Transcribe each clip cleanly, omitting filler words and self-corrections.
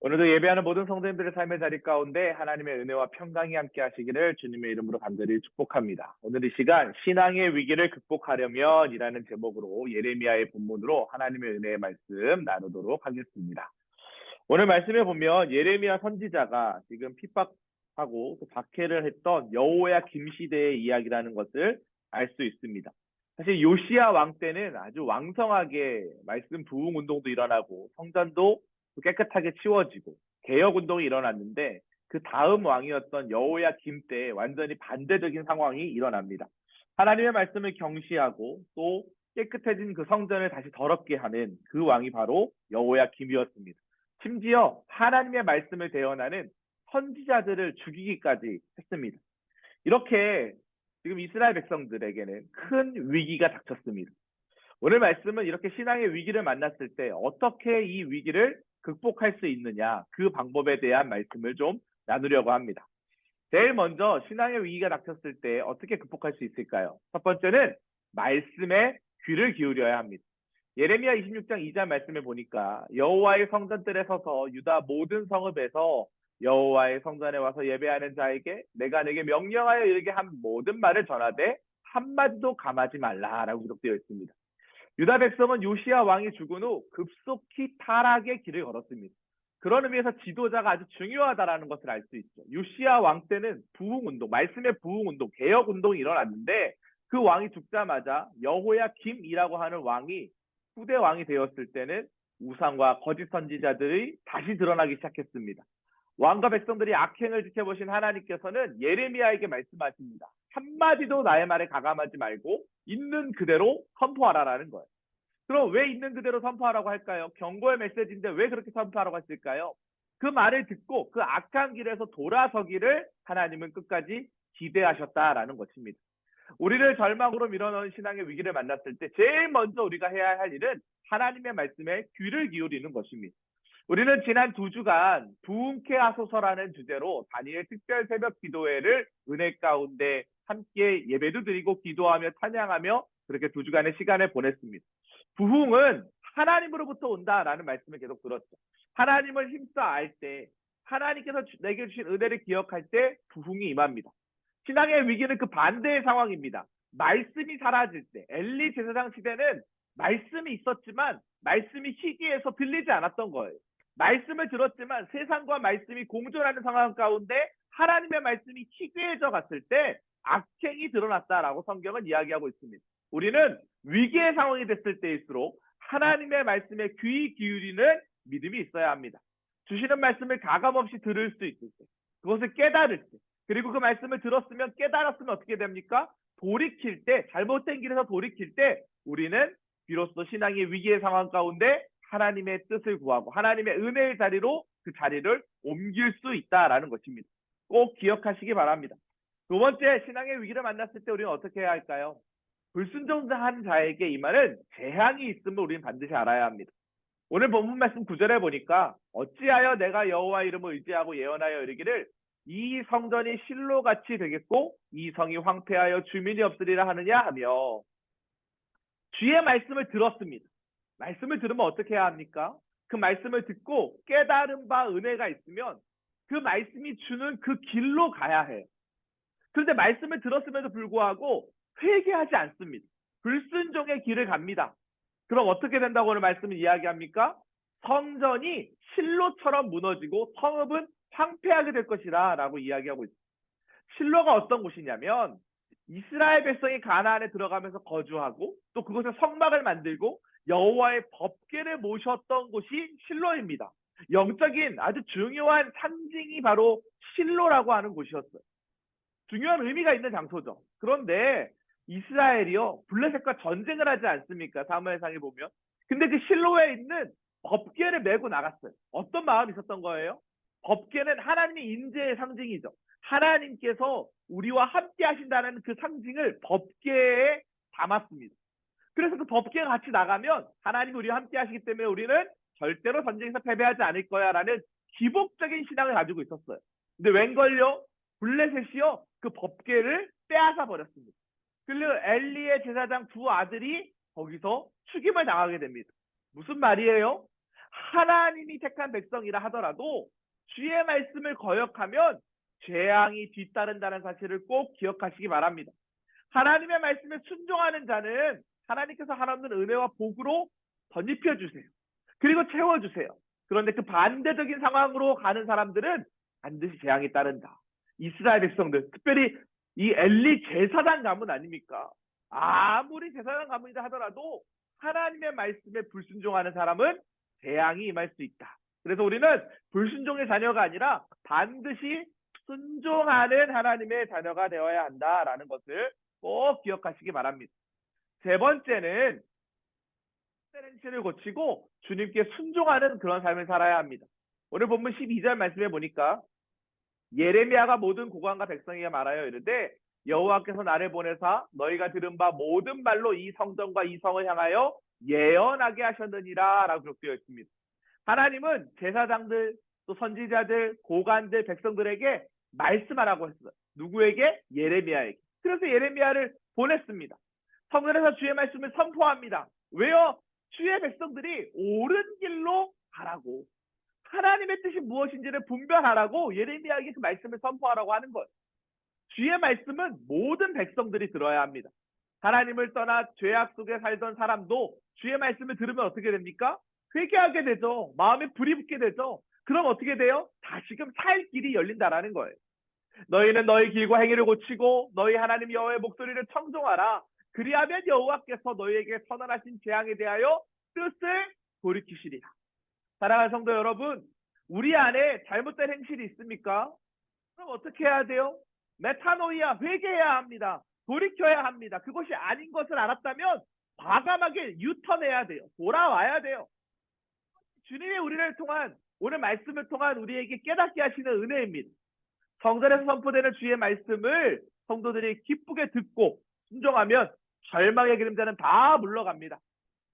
오늘도 예배하는 모든 성도님들의 삶의 자리 가운데 하나님의 은혜와 평강이 함께 하시기를 주님의 이름으로 간절히 축복합니다. 오늘 이 시간 신앙의 위기를 극복하려면 이라는 제목으로 예레미야의 본문으로 하나님의 은혜의 말씀 나누도록 하겠습니다. 오늘 말씀에 보면 예레미야 선지자가 지금 핍박하고 또 박해를 했던 여호야 김시대의 이야기라는 것을 알 수 있습니다. 사실 요시야 왕 때는 아주 왕성하게 말씀 부흥 운동도 일어나고 성전도 깨끗하게 치워지고 개혁 운동이 일어났는데 그 다음 왕이었던 여호야 김 때 완전히 반대적인 상황이 일어납니다. 하나님의 말씀을 경시하고 또 깨끗해진 그 성전을 다시 더럽게 하는 그 왕이 바로 여호야 김이었습니다. 심지어 하나님의 말씀을 대언하는 선지자들을 죽이기까지 했습니다. 이렇게 지금 이스라엘 백성들에게는 큰 위기가 닥쳤습니다. 오늘 말씀은 이렇게 신앙의 위기를 만났을 때 어떻게 이 위기를 극복할 수 있느냐, 그 방법에 대한 말씀을 좀 나누려고 합니다. 제일 먼저 신앙의 위기가 닥쳤을 때 어떻게 극복할 수 있을까요? 첫 번째는 말씀에 귀를 기울여야 합니다. 예레미야 26장 2절 말씀을 보니까 여호와의 성전뜰에 서서 유다 모든 성읍에서 여호와의 성전에 와서 예배하는 자에게 내가 내게 명령하여 이르게 한 모든 말을 전하되 한마디도 감하지 말라라고 기록되어 있습니다. 유다 백성은 요시야 왕이 죽은 후 급속히 타락의 길을 걸었습니다. 그런 의미에서 지도자가 아주 중요하다라는 것을 알 수 있죠. 요시야 왕 때는 부흥운동, 말씀의 부흥운동, 개혁운동이 일어났는데 그 왕이 죽자마자 여호야 김이라고 하는 왕이 후대 왕이 되었을 때는 우상과 거짓 선지자들이 다시 드러나기 시작했습니다. 왕과 백성들이 악행을 지켜보신 하나님께서는 예레미야에게 말씀하십니다. 한마디도 나의 말에 가감하지 말고 있는 그대로 선포하라라는 거예요. 그럼 왜 있는 그대로 선포하라고 할까요? 경고의 메시지인데 왜 그렇게 선포하라고 했을까요? 그 말을 듣고 그 악한 길에서 돌아서기를 하나님은 끝까지 기대하셨다라는 것입니다. 우리를 절망으로 밀어넣은 신앙의 위기를 만났을 때 제일 먼저 우리가 해야 할 일은 하나님의 말씀에 귀를 기울이는 것입니다. 우리는 지난 2주간 부흥케 하소서라는 주제로 다니엘 특별 새벽 기도회를 은혜 가운데 함께 예배도 드리고 기도하며 찬양하며 그렇게 2주간의 시간을 보냈습니다. 부흥은 하나님으로부터 온다라는 말씀을 계속 들었죠. 하나님을 힘써 알 때, 하나님께서 내게 주신 은혜를 기억할 때 부흥이 임합니다. 신앙의 위기는 그 반대의 상황입니다. 말씀이 사라질 때, 엘리 제사장 시대는 말씀이 있었지만 말씀이 희귀해서 들리지 않았던 거예요. 말씀을 들었지만 세상과 말씀이 공존하는 상황 가운데 하나님의 말씀이 희귀해져 갔을 때 악행이 드러났다라고 성경은 이야기하고 있습니다. 우리는 위기의 상황이 됐을 때일수록 하나님의 말씀에 귀 기울이는 믿음이 있어야 합니다. 주시는 말씀을 가감없이 들을 수 있을 때, 그것을 깨달을 때, 그리고 그 말씀을 들었으면 깨달았으면 어떻게 됩니까? 돌이킬 때, 잘못된 길에서 돌이킬 때 우리는 비로소 신앙의 위기의 상황 가운데 하나님의 뜻을 구하고 하나님의 은혜의 자리로 그 자리를 옮길 수 있다라는 것입니다. 꼭 기억하시기 바랍니다. 두 번째, 신앙의 위기를 만났을 때 우리는 어떻게 해야 할까요? 불순종한 자에게 임하는 재앙이 있음을 우리는 반드시 알아야 합니다. 오늘 본문 말씀 9절에 보니까 어찌하여 내가 여호와 이름을 의지하고 예언하여 이르기를 이 성전이 실로같이 되겠고 이 성이 황폐하여 주민이 없으리라 하느냐 하며 주의 말씀을 들었습니다. 말씀을 들으면 어떻게 해야 합니까? 그 말씀을 듣고 깨달은 바 은혜가 있으면 그 말씀이 주는 그 길로 가야 해요. 그런데 말씀을 들었음에도 불구하고 회개하지 않습니다. 불순종의 길을 갑니다. 그럼 어떻게 된다고 오늘 말씀을 이야기합니까? 성전이 실로처럼 무너지고 성읍은 황폐하게 될 것이다 라고 이야기하고 있습니다. 실로가 어떤 곳이냐면 이스라엘 백성이 가나안에 들어가면서 거주하고 또 그곳에 성막을 만들고 여호와의 법궤를 모셨던 곳이 실로입니다. 영적인 아주 중요한 상징이 바로 실로라고 하는 곳이었어요. 중요한 의미가 있는 장소죠. 그런데 이스라엘이요 블레셋과 전쟁을 하지 않습니까? 사무엘상에 보면. 근데 그 실로에 있는 법궤를 메고 나갔어요. 어떤 마음이 있었던 거예요? 법궤는 하나님의 인재의 상징이죠. 하나님께서 우리와 함께 하신다는 그 상징을 법궤에 담았습니다. 그래서 그 법궤가 같이 나가면 하나님이 우리와 함께 하시기 때문에 우리는 절대로 전쟁에서 패배하지 않을 거야 라는 기복적인 신앙을 가지고 있었어요. 근데 웬걸요? 블레셋이요 그 법궤를 빼앗아 버렸습니다. 그리고 엘리의 제사장 두 아들이 거기서 죽임을 당하게 됩니다. 무슨 말이에요? 하나님이 택한 백성이라 하더라도 주의 말씀을 거역하면 재앙이 뒤따른다는 사실을 꼭 기억하시기 바랍니다. 하나님의 말씀에 순종하는 자는 하나님께서 하나님의 은혜와 복으로 덧입혀 주세요. 그리고 채워주세요. 그런데 그 반대적인 상황으로 가는 사람들은 반드시 재앙이 따른다. 이스라엘 백성들, 특별히 이 엘리 제사장 가문 아닙니까? 아무리 제사장 가문이다 하더라도 하나님의 말씀에 불순종하는 사람은 재앙이 임할 수 있다. 그래서 우리는 불순종의 자녀가 아니라 반드시 순종하는 하나님의 자녀가 되어야 한다라는 것을 꼭 기억하시기 바랍니다. 세 번째는 행실을 고치고 주님께 순종하는 그런 삶을 살아야 합니다. 오늘 본문 12절 말씀에 보니까 예레미야가 모든 고관과 백성에게 말하여 이르되 여호와께서 나를 보내사 너희가 들은 바 모든 말로 이 성전과 이 성을 향하여 예언하게 하셨느니라 라고 기록되어 있습니다. 하나님은 제사장들, 또 선지자들, 고관들, 백성들에게 말씀하라고 했어요. 누구에게? 예레미야에게. 그래서 예레미야를 보냈습니다. 성전에서 주의 말씀을 선포합니다. 왜요? 주의 백성들이 옳은 길로 가라고, 하나님의 뜻이 무엇인지를 분별하라고 예레미야에게 그 말씀을 선포하라고 하는 거예요. 주의 말씀은 모든 백성들이 들어야 합니다. 하나님을 떠나 죄악 속에 살던 사람도 주의 말씀을 들으면 어떻게 됩니까? 회개하게 되죠. 마음에 불이 붙게 되죠. 그럼 어떻게 돼요? 다시금 살 길이 열린다라는 거예요. 너희는 너희 길과 행위를 고치고 너희 하나님 여호와의 목소리를 청종하라. 그리하면 여호와께서 너희에게 선언하신 재앙에 대하여 뜻을 돌이키시리라. 사랑하는 성도 여러분, 우리 안에 잘못된 행실이 있습니까? 그럼 어떻게 해야 돼요? 메타노이아, 회개해야 합니다. 돌이켜야 합니다. 그것이 아닌 것을 알았다면 과감하게 유턴해야 돼요. 돌아와야 돼요. 주님이 우리를 통한, 오늘 말씀을 통한 우리에게 깨닫게 하시는 은혜입니다. 성전에서 선포되는 주의 말씀을 성도들이 기쁘게 듣고 순종하면 절망의 그림자는 다 물러갑니다.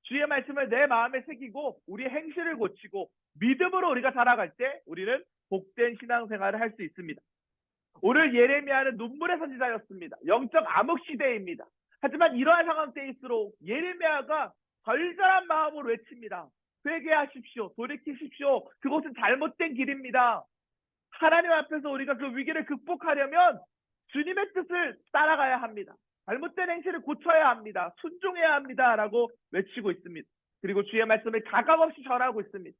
주의 말씀을 내 마음에 새기고 우리의 행실을 고치고 믿음으로 우리가 살아갈 때 우리는 복된 신앙생활을 할 수 있습니다. 오늘 예레미야는 눈물의 선지자였습니다. 영적 암흑 시대입니다. 하지만 이러한 상황 때일수록 예레미야가 절절한 마음으로 외칩니다. 회개하십시오. 돌이키십시오. 그것은 잘못된 길입니다. 하나님 앞에서 우리가 그 위기를 극복하려면 주님의 뜻을 따라가야 합니다. 잘못된 행실을 고쳐야 합니다. 순종해야 합니다. 라고 외치고 있습니다. 그리고 주의 말씀을 가감없이 전하고 있습니다.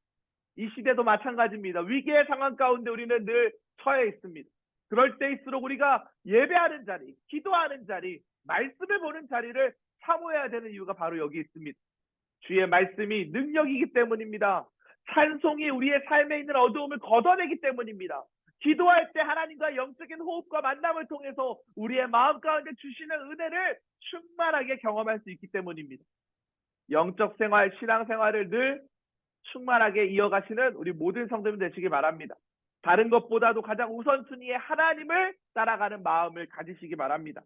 이 시대도 마찬가지입니다. 위기의 상황 가운데 우리는 늘 처해 있습니다. 그럴 때일수록 우리가 예배하는 자리, 기도하는 자리, 말씀을 보는 자리를 사모해야 되는 이유가 바로 여기 있습니다. 주의 말씀이 능력이기 때문입니다. 찬송이 우리의 삶에 있는 어두움을 걷어내기 때문입니다. 기도할 때 하나님과 영적인 호흡과 만남을 통해서 우리의 마음 가운데 주시는 은혜를 충만하게 경험할 수 있기 때문입니다. 영적 생활, 신앙 생활을 늘 충만하게 이어가시는 우리 모든 성도님 되시기 바랍니다. 다른 것보다도 가장 우선순위에 하나님을 따라가는 마음을 가지시기 바랍니다.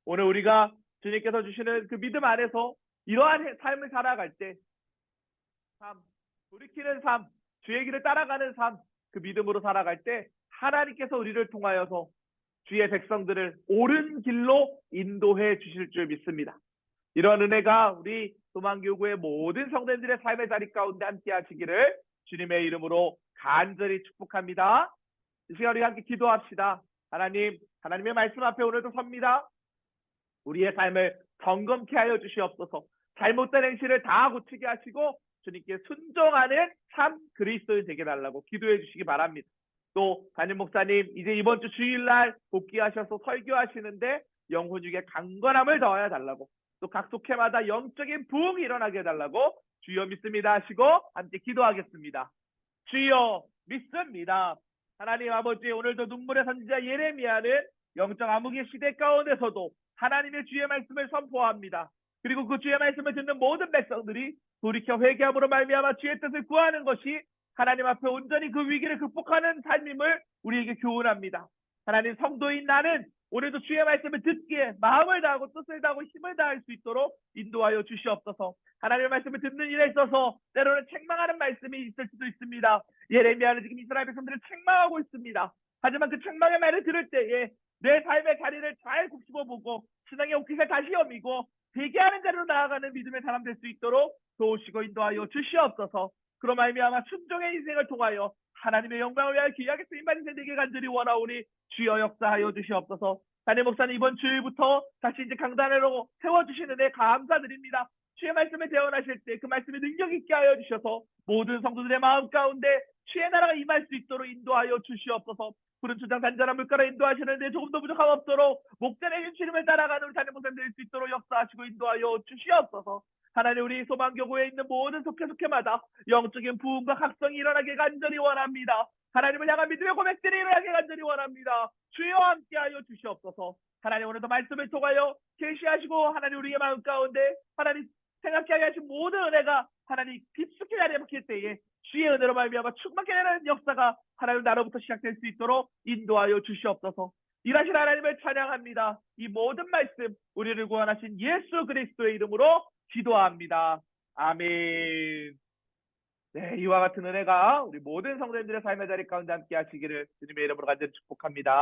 오늘 우리가 주님께서 주시는 그 믿음 안에서 이러한 삶을 살아갈 때 삶, 돌이키는 삶, 주의 길을 따라가는 삶, 그 믿음으로 살아갈 때 하나님께서 우리를 통하여서 주의 백성들을 옳은 길로 인도해 주실 줄 믿습니다. 이런 은혜가 우리 소망교구의 모든 성도님들의 삶의 자리 가운데 함께 하시기를 주님의 이름으로 간절히 축복합니다. 이 시간 우리 함께 기도합시다. 하나님, 하나님의 말씀 앞에 오늘도 섭니다. 우리의 삶을 점검케 하여 주시옵소서. 잘못된 행실을 다 고치게 하시고 주님께 순종하는 참 그리스도인 되게 달라고 기도해 주시기 바랍니다. 또 담임 목사님, 이제 이번 주 주일날 복귀하셔서 설교하시는데 영혼육에 강건함을 더하여 달라고, 또 각 속회마다 영적인 부흥이 일어나게 해달라고 주여 믿습니다 하시고 함께 기도하겠습니다. 주여 믿습니다. 하나님 아버지, 오늘도 눈물의 선지자 예레미야는 영적 암흑의 시대 가운데서도 하나님의 주의 말씀을 선포합니다. 그리고 그 주의 말씀을 듣는 모든 백성들이 돌이켜 회개함으로 말미암아 주의 뜻을 구하는 것이 하나님 앞에 온전히 그 위기를 극복하는 삶임을 우리에게 교훈합니다. 하나님, 성도인 나는 오늘도 주의 말씀을 듣기에 마음을 다하고 뜻을 다하고 힘을 다할 수 있도록 인도하여 주시옵소서. 하나님의 말씀을 듣는 일에 있어서 때로는 책망하는 말씀이 있을 수도 있습니다. 예레미야는 지금 이스라엘 백성들을 책망하고 있습니다. 하지만 그 책망의 말을 들을 때에 내 삶의 자리를 잘 곱씹어보고 신앙의 옥빛을 다시 여미고 회개하는 자리로 나아가는 믿음의 사람 될 수 있도록 도우시고 인도하여 주시옵소서. 그로 말미암아 순종의 인생을 통하여 하나님의 영광을 위하여 귀하게 쓰임받은 되게 간절히 원하오니 주여 역사하여 주시옵소서. 담임 목사님 이번 주일부터 다시 이제 강단으로 세워주시는 데 감사드립니다. 주의 말씀을 대언하실 때 그 말씀에 능력 있게 하여 주셔서 모든 성도들의 마음 가운데 주의 나라가 임할 수 있도록 인도하여 주시옵소서. 푸른 초장 단단한 물가로 인도하시는데 조금 더 부족함 없도록 목전의 주님을 따라가는 우리 담임 목사님 될 수 있도록 역사하시고 인도하여 주시옵소서. 하나님 우리 소망교구에 있는 모든 속해마다 영적인 부흥과 각성이 일어나게 간절히 원합니다. 하나님을 향한 믿음의 고백들이 일어나게 간절히 원합니다. 주여 함께하여 주시옵소서. 하나님 오늘도 말씀을 통하여 계시하시고 하나님 우리의 마음 가운데 하나님 생각하게 하신 모든 은혜가 하나님 깊숙이 자리에 박힐 때에 주의 은혜로 말미암아 충만케 되는 역사가 하나님 나로부터 시작될 수 있도록 인도하여 주시옵소서. 일하신 하나님을 찬양합니다. 이 모든 말씀 우리를 구원하신 예수 그리스도의 이름으로 기도합니다. 아멘. 네, 이와 같은 은혜가 우리 모든 성도님들의 삶의 자리 가운데 함께 하시기를 주님의 이름으로 간절히 축복합니다.